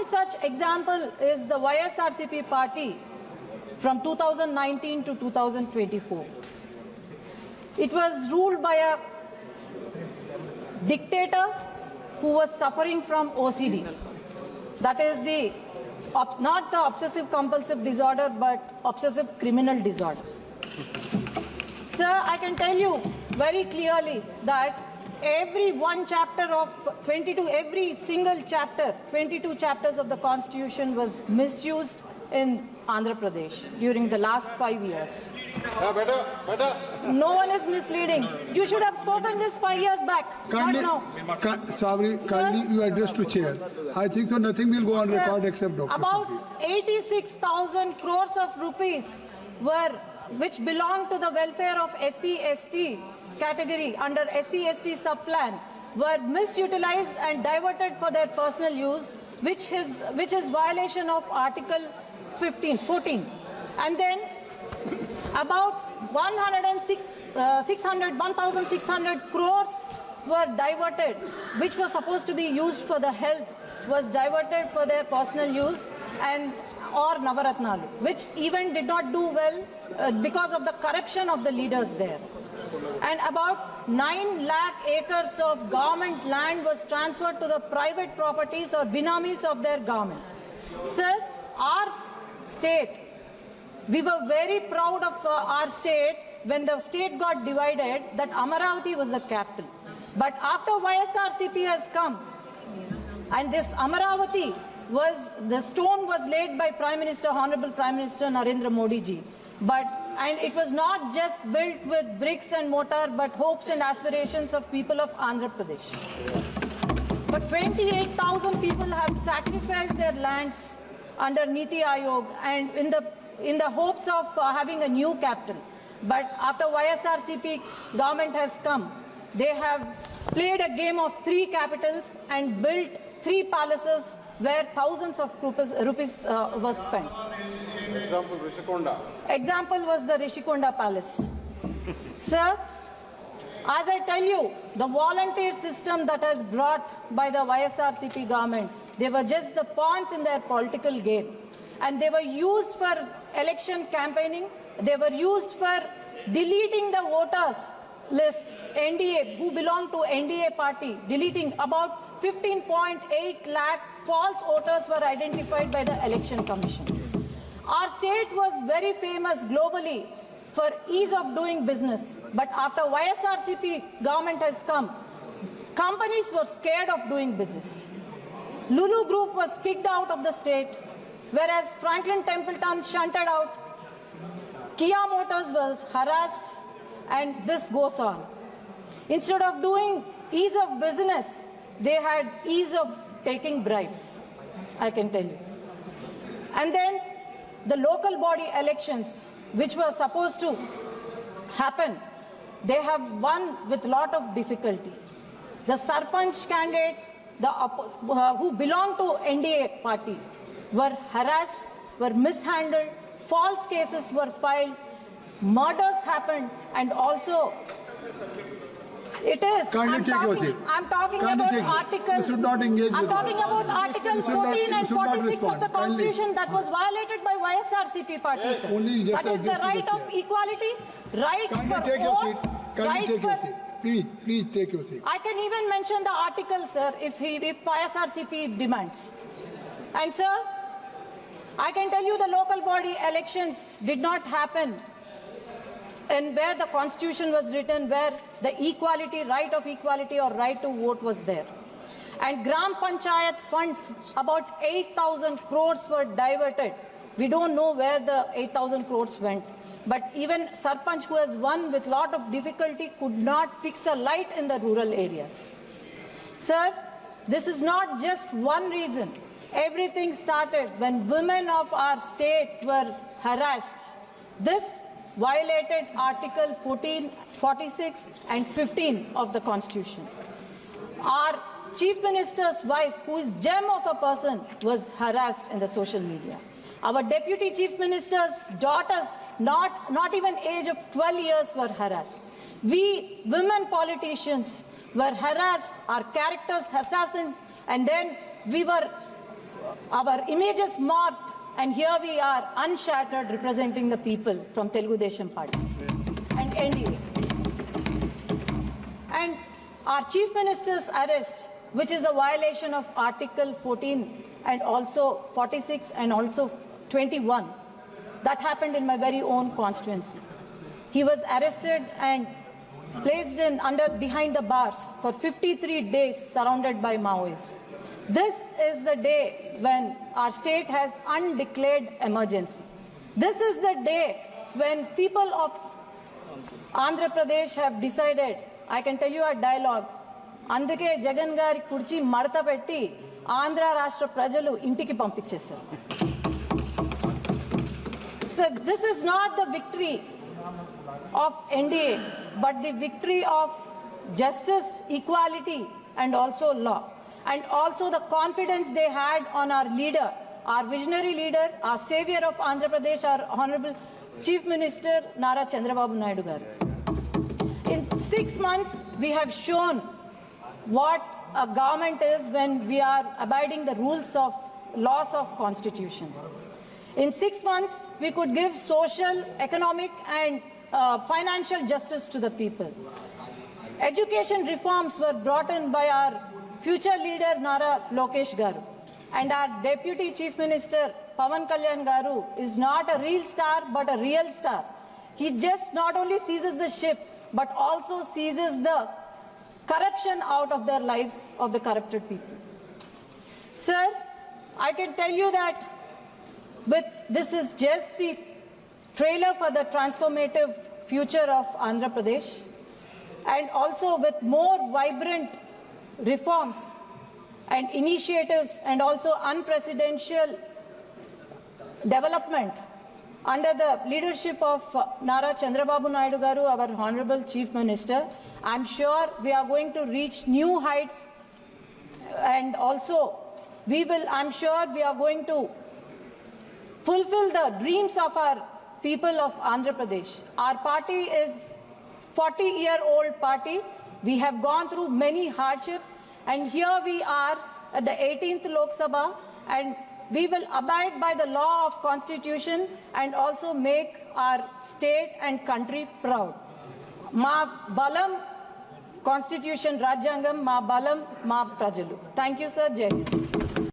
such example is the YSRCP party from 2019 to 2024. It was ruled by a dictator who was suffering from OCD. That is not the obsessive compulsive disorder, but obsessive criminal disorder. Sir, I can tell you very clearly that every one chapter of 22, every single chapter, 22 chapters of the Constitution was misused in Andhra Pradesh during the last 5 years. No one is misleading. You should have spoken this 5 years back, kindly, not now. Kindly you address to chair. I think so nothing will go on Sir, record except Dr. About 86,000 crores of rupees which belong to the welfare of SC/ST category under SC/ST sub-plan were misutilized and diverted for their personal use, which is violation of Article 14. And then about 1,600 crores were diverted, which was supposed to be used for the health, was diverted for their personal use or Navaratnalu, which even did not do well because of the corruption of the leaders there. And about 9 lakh acres of government land was transferred to the private properties or binamis of their government. Sir, our state, we were very proud of our state when the state got divided, that Amaravati was the capital. But after YSRCP has come, and this Amaravati the stone was laid by Honorable Prime Minister Narendra Modi ji. And it was not just built with bricks and mortar, but hopes and aspirations of people of Andhra Pradesh. But 28,000 people have sacrificed their lands under Niti Aayog and in the hopes of having a new capital. But after YSRCP government has come, they have played a game of 3 capitals and built 3 palaces where thousands of rupees was spent. Example, Rishikonda. Example was the Rishikonda Palace. Sir, as I tell you, the volunteer system that has brought by the YSRCP government, they were just the pawns in their political game. And they were used for election campaigning. They were used for deleting the voters list, NDA, who belong to NDA party, deleting about 15.8 lakh false voters were identified by the Election Commission. Our state was very famous globally for ease of doing business. But after YSRCP government has come, companies were scared of doing business. Lulu Group was kicked out of the state, whereas Franklin Templeton shunted out. Kia Motors was harassed, and this goes on. Instead of doing ease of business, they had ease of taking bribes, I can tell you. And then the local body elections, which were supposed to happen, they have won with a lot of difficulty. The Sarpanch candidates who belong to NDA party were harassed, were mishandled, false cases were filed, murders happened, and also it is. I'm talking about Article. You should not engage I'm talking about Article 14 and 46 of the Constitution that was violated by YSRCP party. Sir. That is the right of equality, right for vote, right for. Please take your seat. I can even mention the article, sir, if YSRCP demands. And sir, I can tell you the local body elections did not happen and where the Constitution was written, where the equality, right of equality or right to vote was there. And Gram Panchayat funds, about 8,000 crores were diverted. We don't know where the 8,000 crores went. But even Sarpanch, who has won with lot of difficulty, could not fix a light in the rural areas. Sir, this is not just one reason. Everything started when women of our state were harassed. This violated Article 14, 46 and 15 of the Constitution. Our Chief Minister's wife, who is gem of a person, was harassed in the social media. Our Deputy Chief Minister's daughters, not even age of 12 years, were harassed. We women politicians were harassed, our characters assassinated, and then we were our images morphed, and here we are unshattered, representing the people from Telugu Desam Party and NDA. And our Chief Minister's arrest, which is a violation of Article 14 and also 46 and also 21, that happened in my very own constituency. He was arrested and placed behind the bars for 53 days, surrounded by Maoists. This is the day when our state has undeclared emergency. This is the day when people of Andhra Pradesh have decided. I can tell you a dialogue. అందుకే జగన్ గారి కుర్చీ మడత పెట్టి ఆంధ్ర రాష్ట్ర ప్రజలు ఇంటికి పంపించేశారు. So this is not the victory of NDA, but the victory of justice, equality, and also law, and also the confidence they had on our leader, our visionary leader, our savior of Andhra Pradesh, our Honorable Chief Minister Nara Chandrababu Naidu garu. In 6 months, we have shown what a government is when we are abiding the rules of laws of constitution. In 6 months, we could give social, economic, and financial justice to the people. Education reforms were brought in by our future leader Nara Lokesh garu, and our Deputy Chief Minister Pawan Kalyan garu is not a real star but a real star. He just not only seizes the ship but also seizes the corruption out of their lives of the corrupted people. Sir, I can tell you that this is just the trailer for the transformative future of Andhra Pradesh, and also with more vibrant reforms and initiatives and also unprecedented development under the leadership of Nara Chandrababu Naidu garu, our Honorable Chief Minister. I'm sure we are going to reach new heights, and also I'm sure we are going to fulfill the dreams of our people of Andhra Pradesh. Our party is 40-year-old party. We have gone through many hardships, and here we are at the 18th Lok Sabha, and we will abide by the law of constitution and also make our state and country proud. Ma balam constitution rajyangam, ma balam ma prajalu. Thank you, sir. Jai Hind.